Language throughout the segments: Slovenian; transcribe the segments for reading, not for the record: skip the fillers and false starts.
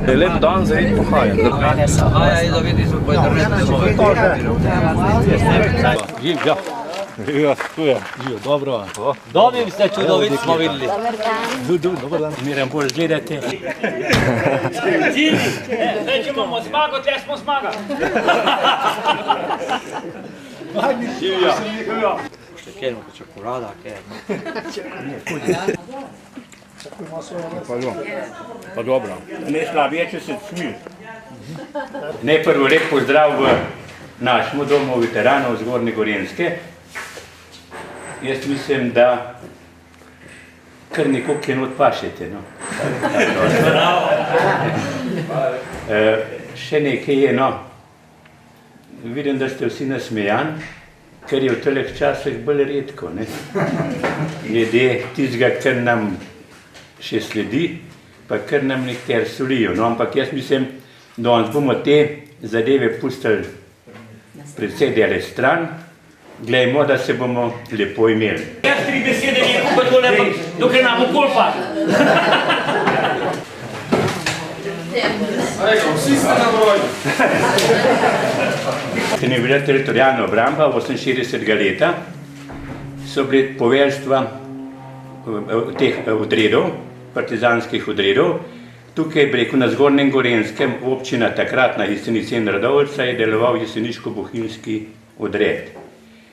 Je lep dan za iti pohajati. Živijo. Živijo, tu je. Živijo, dobro. Dobim se, čudovit smo videli. Dobar dan. Miren, boš gledati. Zdaj, če imamo zmago, tle smo zmaga. Živijo. Še kjer imamo čokolada, kjer. Pa dobro. Ne slabije, če se smil. Najprv lep pozdrav v našemu domu veteranov Zgornje Gorenjske. Jaz mislim, da kar nekako kje not pašete. No. Še nekaj je, no. Vidim, da ste vsi nasmejan, ker je v teh časih bolj redko. Glede tistega, kar nam še sledi, pa kar nam nekateri solijo. No, ampak jaz mislim, da danes bomo te zadeve pustili predvsej dele stran. Glejmo, da se bomo lepo imeli. Jaz 3 besede rekel, pa tole, dokaj nam okolpa. Vsi ste na broju. Ker je bila teritorijalna obramba 48. leta, so bili poveljstva teh odredov, partizanskih odredov. Tukaj, bi rekel, na Zgornjem Gorenjskem občina takratna Jesenice in Radovljica je deloval jeseniško-bohinjski odred.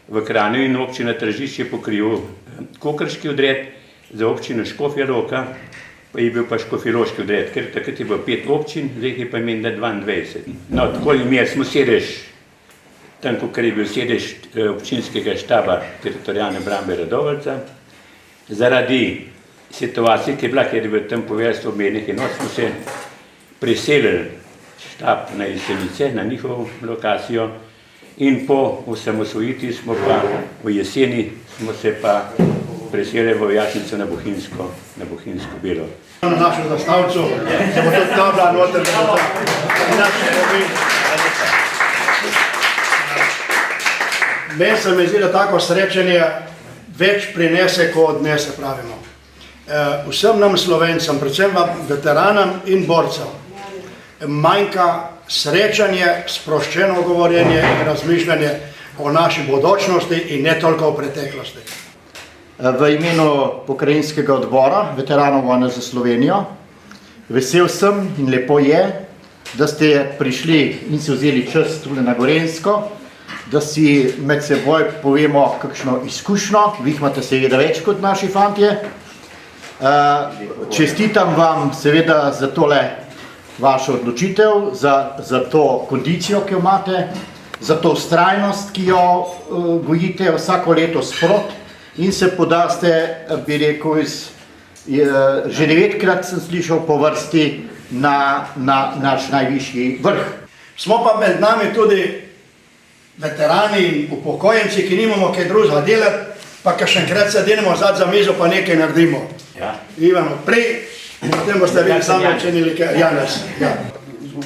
V Kranju in občina Tržič je pokril kokrški odred, za občino Škofja Loka pa je bil pa škofjeloški odred, ker takrat je bilo 5 občin, zdaj je pa menda 22. No, tako imeli smo sedež, tam, kot je bil sedež občinskega štaba teritorijalne obrambe Radovljica. Zaradi situacije, ki je bila, ker je bil tam poveljstvo obmejnih enot, smo se preselili štab na Jesenice, na njihovo lokacijo, in po osamosvojitvi smo pa v jeseni smo se pa preselili v vojašnico na Bohinjsko Bilo. Na našem zastavcu se bo tudi tabla noter, da bo naše pomen. Meni se mi zdi, da tako srečanje več prinese, kot odnese, pravimo. Vsem nam Slovencem, predvsem veteranom in borcem, manjka srečanje, sproščeno govorjenje in razmišljanje o naši bodočnosti in ne toliko o preteklosti. V imenu pokrajinskega odbora veteranov vojne za Slovenijo vesel sem in lepo je, da ste prišli in si vzeli čas tule na Gorenjsko, da si med seboj povemo kakšno izkušnjo, vi imate seveda več kot naši fantje. Čestitam vam seveda za tole vašo odločitev, za to kondicijo, ki jo imate, za to vztrajnost, ki jo gojite vsako leto sprot in se podaste, bi rekel, že 9-krat sem slišal po vrsti na naš najvišji vrh. Smo pa med nami tudi veterani in upokojenci, ki nimamo kaj drugega delati, pa kakšenkrat se denemo za mizo, pa nekaj naredimo. Ivano, prej, potem boste vi sami ocenili, Janez.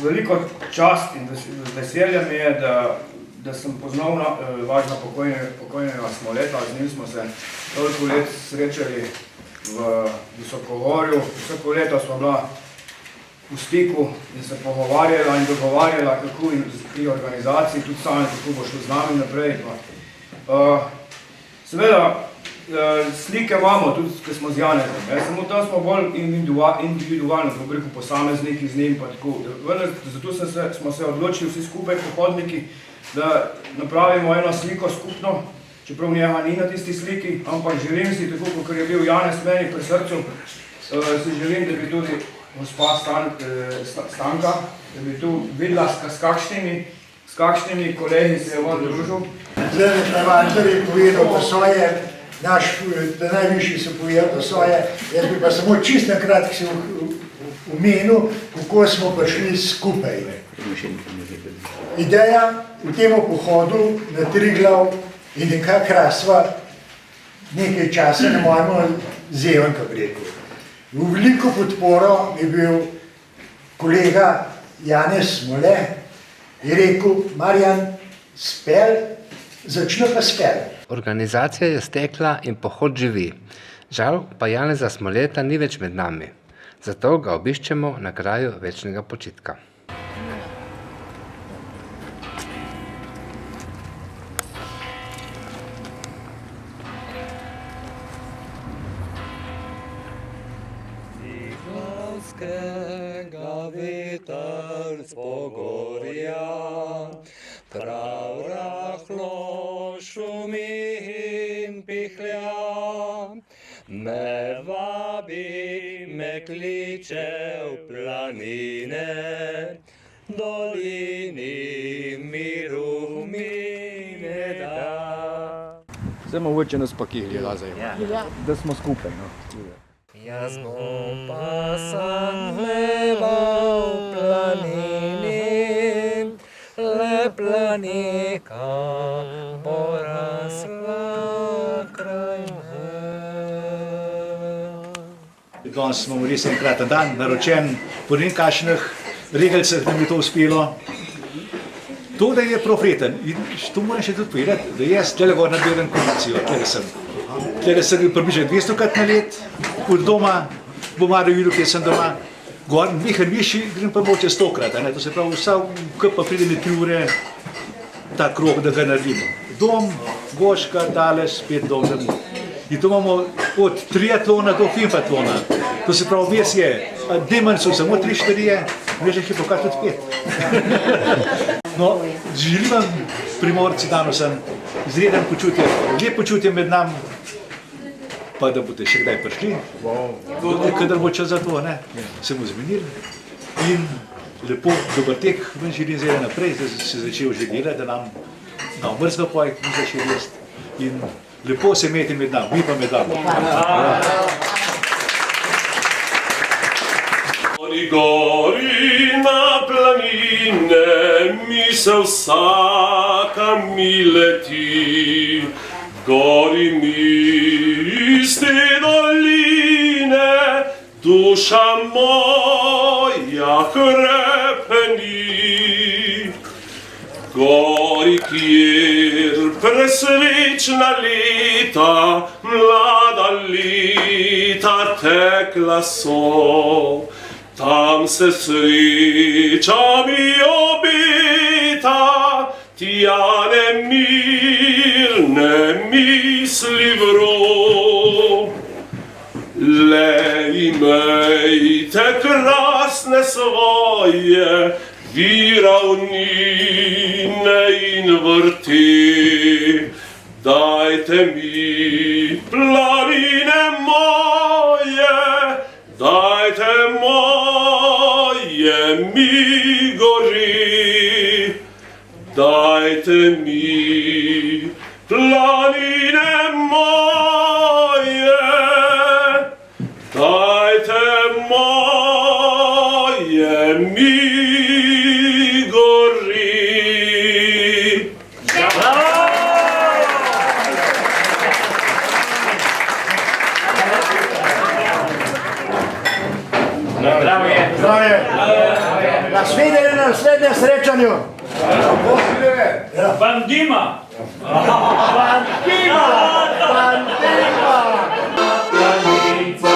Veliko čast in veselje mi je, da sem poznal vašega pokojnega Smoleta. Z njim smo se toliko let srečali v Visokovorju. Vsako leto smo bila v stiku in se pogovarjala in dogovarjala, kako in pri organizaciji, tudi sami, kako bo šlo z nami naprej. Seveda, slike imamo, tudi ko smo z Janezom, samo tam smo bolj individualno, kako rekel, posamezniki z njim pa tako. Zato smo se odločili vsi skupaj, pohodniki, da napravimo eno sliko skupno, čeprav njega ni na tisti sliki, ampak želim si, tako kot je bil Janez meni pri srcu, si želim, da bi tudi gospa Stanka, da bi tu videla, s kakšnimi kolegi se je on družil. Zdaj Prevančar je povedal po svoje, naš najvišji so povedal po svoje, jaz bi pa samo čist na kratko si omenil, kako smo prišli skupaj. Ideja v tem pohodu na Triglav je nekako rasla nekaj časa na mojemu zeven, kako bi rekel. V veliko podporo je bil kolega Janez Smole, je rekel, Marjan, spel, začne pa spel. Organizacija je stekla in pohod živi. Žal pa Janeza Smoleta ni več med nami. Zato ga obiščemo na kraju večnega počitka. Veter z pogorja, prav rahlo šumi in pihlja, me vabi, me kliče v planine, dolini miru mi ne da. Zdaj mogoče nas pa kihli razaj, da smo skupaj. Jaz bom pa sam leval v planini, le planika bo rasla kraj me. Danes imamo res enkraten dan, naročen po ne vem kakšnih regelcah, da mi je to uspelo. To, da je profeten, in to moram še tudi povedati, da jaz tele gor nabiram kondicijo, tele sem bil približno 200krat na let, od doma, bom malo videl, kje sem doma, gor, nekaj višji, grem pa moče 100krat, to se pravi, vsak pa pride mi 3 ure ta krog, da ga naredimo. Dom, Goška, daleč, spet dom. In to imamo od triatlona do finfatlona. To se pravi, ves je, demanj so samo 3-4, veš, je pa tudi 5. No, želim vam, Primorci, danes sem izreden počutje, lep počutje med nami, pa da boste še kdaj prišli, kadar bo čas za to, se mu zmenili. In lepo, dober tek, vam želim zdaj naprej, da se začel že delati, da nam mrzlo pojk, ni za še jest. In lepo se imeti med nami, mi pa med nami. Gori na planine, misel vsaka mi leti, gori mi iz te doline, duša moja hrepeni. Gori, kjer presrečna leta, mlada leta tekla so, tam se sreča mi obeta, tja nemirne misli vro. Le imejte krasne svoje, viravnine in vrti, dajte mi planine moje, dajte moje mi gori, dajte mi planine moje, dajte moje mi gori. Zdravje! Nasvidenje na naslednjem srečanju! Bandima! Bandima! Bandima!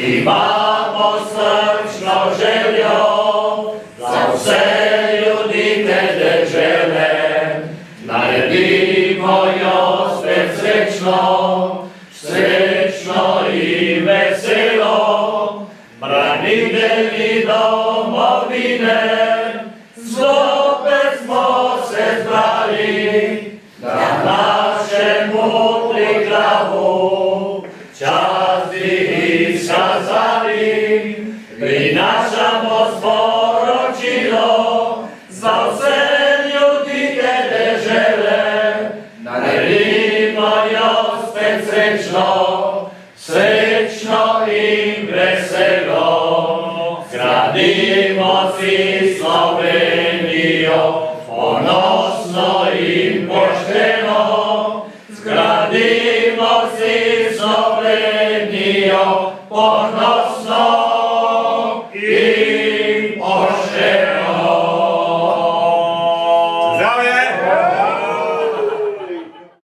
Imamo srčno željo za vse ljudi te dežele, naredimo jo spet srečno, srečno in veselo, branitelji domovine, zopet smo se zbrali, da našemu Triglavu časti izkazali, prinašamo sporočilo za vse ljudi te dežele, naredimo večno, srečno in veselo. Zgradimo si Slovenijo, ponosno in pošteno. Zgradimo si Slovenijo, ponosno in